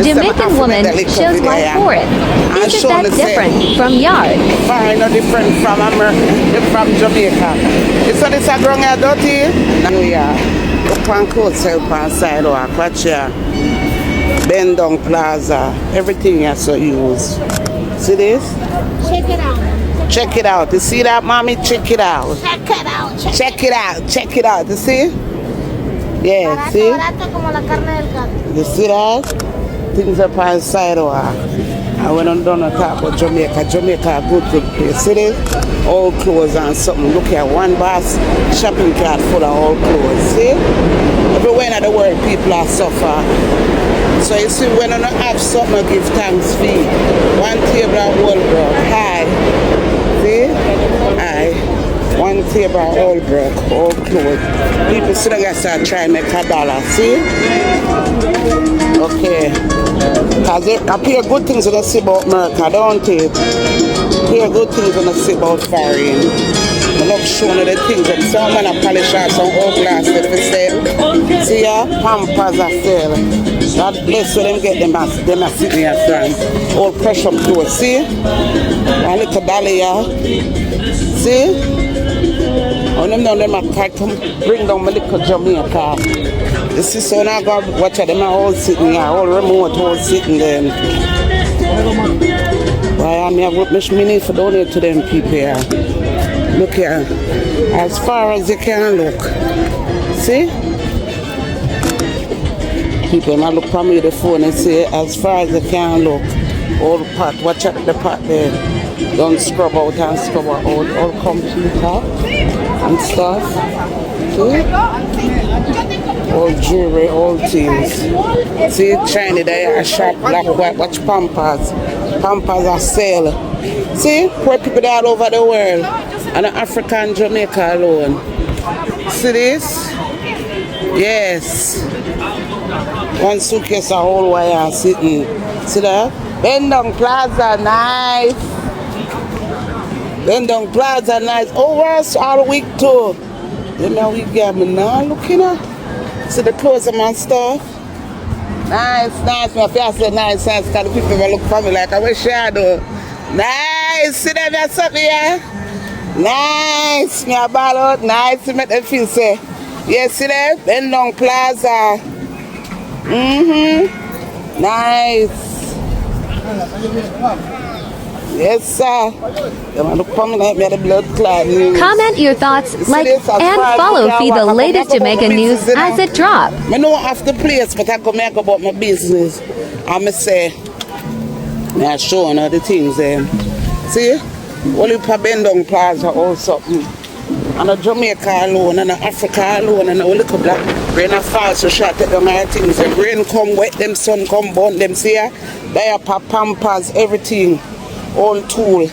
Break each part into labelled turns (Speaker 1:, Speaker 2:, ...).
Speaker 1: Jamaican woman shows life for it. Isn't that different from yard?
Speaker 2: Far no different from America, from Jamaica. It's on this ground here dirty. Now yeah, look on clothes on sidewalk. Watch here. Bend down plaza. Everything you have to use. See this?
Speaker 3: Check it out.
Speaker 2: Check it out. You see that, mommy? Check it out.
Speaker 3: Check it out.
Speaker 2: Check it out. Check it out. You see? Yeah, see? You see that? Things up on sidewalk. And when I'm done, I talk about Jamaica. Jamaica a good place. See this? All clothes and something. Look at one bus shopping cart full of all clothes. See? Everywhere in the world, people are suffering. So you see, when I don't have something, I give thanks for it. One table of whole bread. Hi. See? Hi. One table of whole bread, all clothes. People still got to try to make $1. See? Okay. Because I hear good things when I see about America, don't it? I hear good things when I see about foreign. I love showing the things that some man a polish out some old glass that they sell. See ya? Pampers are sell. God bless when them get them are sitting here front. All pressure clothes. See? One little dollar here. See? On them down them a come bring down my little Jamaica. You see, so now God watch them all sitting here, all remote, all sitting there. Why I'm here with my money for donate to them people here. Look here, as far as you can look. See? People might look from me the phone and say, as far as you can look. All the pot, watch out the pot there. Don't scrub out and scrub out all computer and stuff. See? All jewelry, all things. See, China there, a shop, black, white, watch Pampers. Pampers are sale. See, poor people all over the world. And Africa and Jamaica alone. See this? Yes. One suitcase a whole wire sitting. See that? Bend down plaza, nice. Bend down plaza, nice. Oh, us all week too. Then now we get me now looking at. See the clothes and stuff. Nice, nice. My face said nice, nice. Because the people will look for me like I wish I do. Nice. See them or something here? Nice. Me a ball out. Nice. To make them feel say. Yes, see them? Bend down plaza. Nice. Yes, sir.
Speaker 1: Comment your thoughts, like, and follow Feed the latest Jamaican news as it drops.
Speaker 2: I know off the place, but I go make about my business. I'm say, I'm showing all the things there. See? Only for Bendong Plaza or something. And a Jamaica alone, and a Africa alone, and a little black rain a fall, so shot at them all things. The rain come wet them, sun come burn them. See ya? They are Pampers, everything. All tool.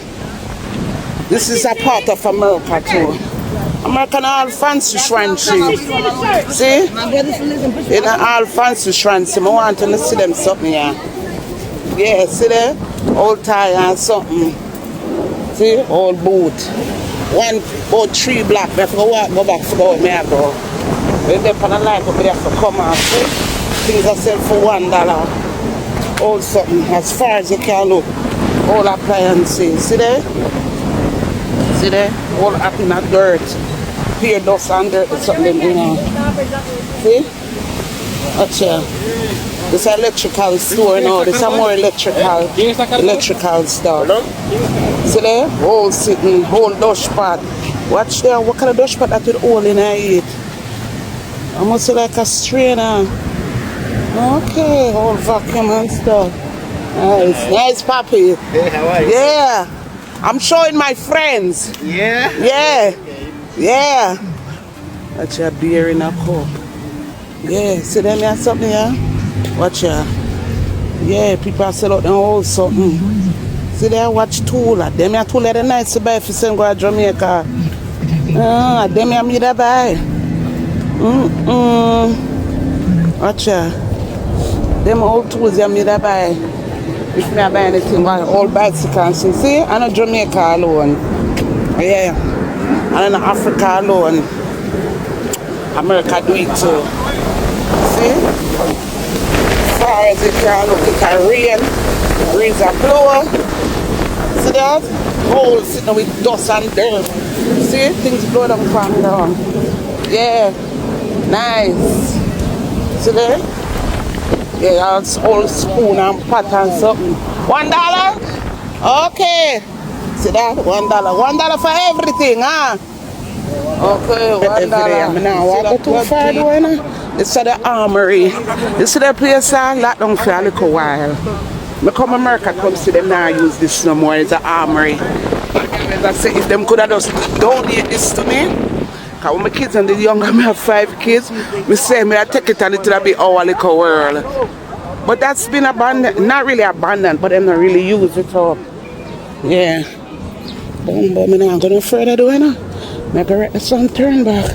Speaker 2: This is a part of America too. American all fancy shrancy. See? In all fancy shrancy. I want to see them something here. Yeah, see there? All tie and something. See? All boot. One about 3 black. I have to go back for go me I go. When they put a light up, they have to come out. See? Things are sell for $1. All something as far as you can look. All appliances, see there? See there? All up in that dirt. Pure dust and dirt or something, you know. See? Watch here. This is an electrical store now. This is a more electrical store. See there? Whole sitting, whole dashpot. Watch there. What kind of dashpot that with all in it? Almost like a strainer. Okay, whole vacuum and stuff. Nice, nice puppy.
Speaker 4: Hey, how are you?
Speaker 2: Yeah, I'm showing my friends.
Speaker 4: Yeah?
Speaker 2: Yeah, yeah. Watch your beer in a cup. Yeah, see them here something here? Watch here. Yeah, people are selling out them all something. See there, watch tool. Them here tool are nice to buy if you send go to Jamaica. Them here me to buy. Watch here. Them old tools are me to buy. If me buy anything, all bicycles, see? I'm in Jamaica alone. Yeah. I'm in Africa alone. America do it too. See? far as it can look. It can rain. Rains are blower. See that? Whole sitting with dust and dirt. See? Things blow down from down. Yeah. Nice. See there? Yeah, that's old spoon and pot and something. $1? Okay. See that? $1. $1 for everything, huh? Okay, $1. I'm now walk too far though, you know? This is the armory. This is the place I locked down for a little while. I come to America, come see them now use this no more. It's an armory. I say if them could have just donate this to me. Because when my kids and the younger, I have 5 kids, we say I take it and it will be our little world. But that's been abandoned, not really abandoned, but them not really use it up. Yeah. But I'm not going further though, you know? I can write the song turn back.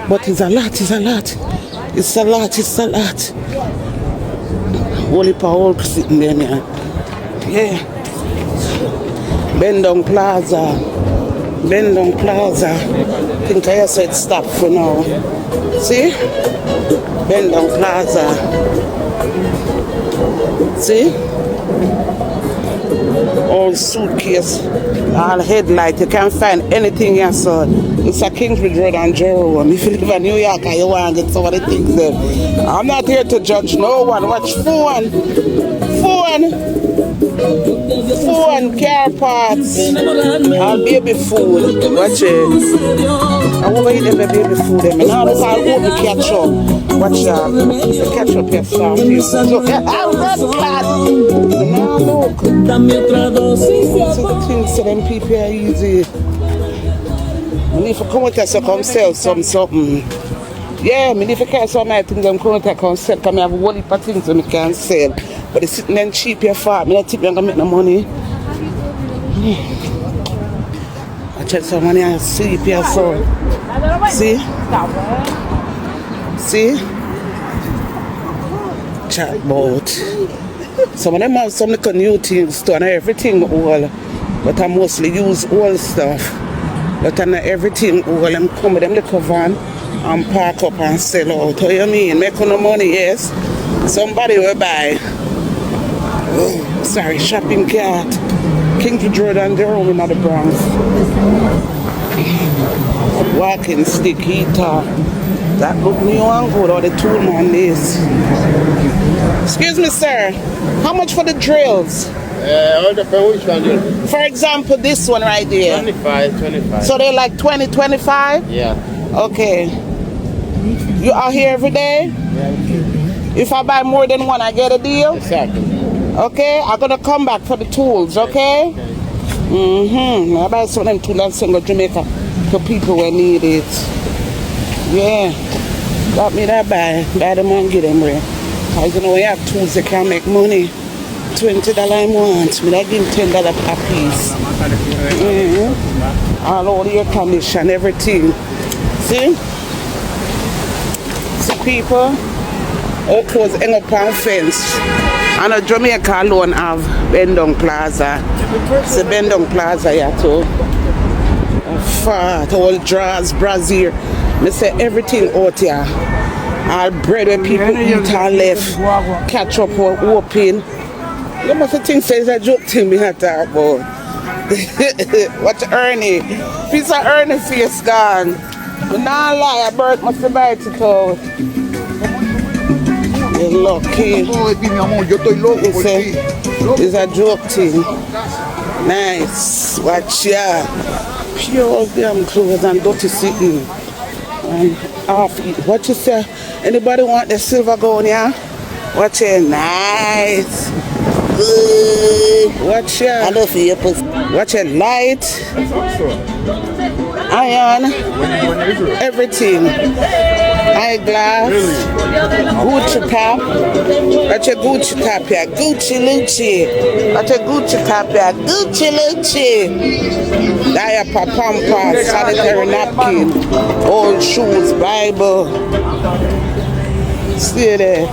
Speaker 2: But it's a lot, it's a lot. It's a lot, it's a lot. Holy power sitting there, man. Yeah. Bendong Plaza. Bendong Plaza. I think I said stop for now. See? Bendong Plaza. See? All suitcase, all headlight. You can't find anything you saw. It's a Kingsbridge Road and Jerome. If you live in New York and you want to get some of the things there. I'm not here to judge no one. Watch phone, car parts, and baby food. Watch it. I want to eat them baby food. And now look how old the ketchup. Watch out. The ketchup is soft. So I'm red clad. Now look. So the things to them people are easy. And if you come out here, come sell something. Yeah, I mean, if you can't sell my things, I'm going to come sell. Because I have a whole heap of things that I can't sell. But it's sitting there cheap here for me. I don't think I'm going to make no money. I check some money and sleep here for. See? See? Chatbot. Some of them have some little new things too, and everything old. But I mostly use old stuff. But I know everything old. I'm come with them little van and park up and sell out. How you mean? Make no money, yes? Somebody will buy. Oh, sorry, shopping cart. Kingsbridge Road and Jerome in the Bronx. Walking stick heater. That look new and good, or the tool man is. Excuse me, sir. How much for the drills?
Speaker 4: All depends which one.
Speaker 2: For example, this one right there.
Speaker 4: 25.
Speaker 2: So they're like 20, 25?
Speaker 4: Yeah.
Speaker 2: Okay. You are here every day?
Speaker 4: Yeah.
Speaker 2: If I buy more than one, I get a deal?
Speaker 4: Exactly.
Speaker 2: Okay, I'm gonna come back for the tools, okay? I buy some of them tools and send to Jamaica to people who need it. Yeah. Got me that buy them and get them ready. Because you know, when you have tools, you can make money. $20 a month, I give $10 a piece. All the air condition, everything. See? See people? All clothes hang up on fence. And a Jamaica alone have Bendong Plaza. It's a Bendong Plaza here too. Fat, all drawers, brassiere. I say everything out here. All bread when people eat and left. Catch up or open. You must think it's a joke thing we have to talk about. Watch Ernie. Piece of Ernie face gone. But not lie, a bird must buy it out. You're lucky. It's a joke thing. Nice. Watch ya. Pure damn clothes and dirty sitting. And half eat. What you say? Anybody want the silver gown, yeah? Watch it. Nice. Watch it. I love you. Watch it. Light. Iron. Everything. Eyeglass. Gucci top. Watch a Gucci top here. Gucci Lucci. Watch a Gucci top here. Gucci Lucci. Diaper, pampers, sanitary napkin, old shoes, Bible. See there.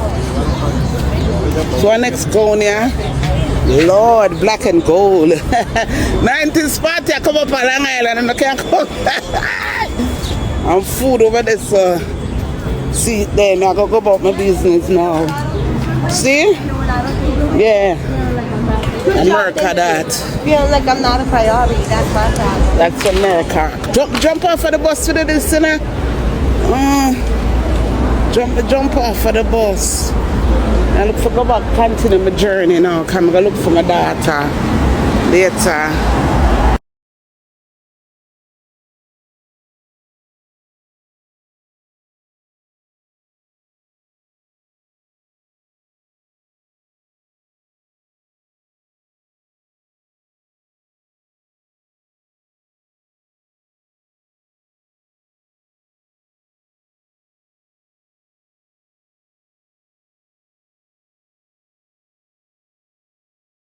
Speaker 2: So our next gown here, Lord, black and gold. 90s party, I come up on Long Island and I can't come. I'm food over there, so see there, now I go about my business now. See? Yeah. America that.
Speaker 5: Feel like I'm not a priority. That's my problem.
Speaker 2: That's America. Jump off of the bus to the listener. Jump off of the bus. I look for go back, continue my journey now. I'm gonna look for my daughter later.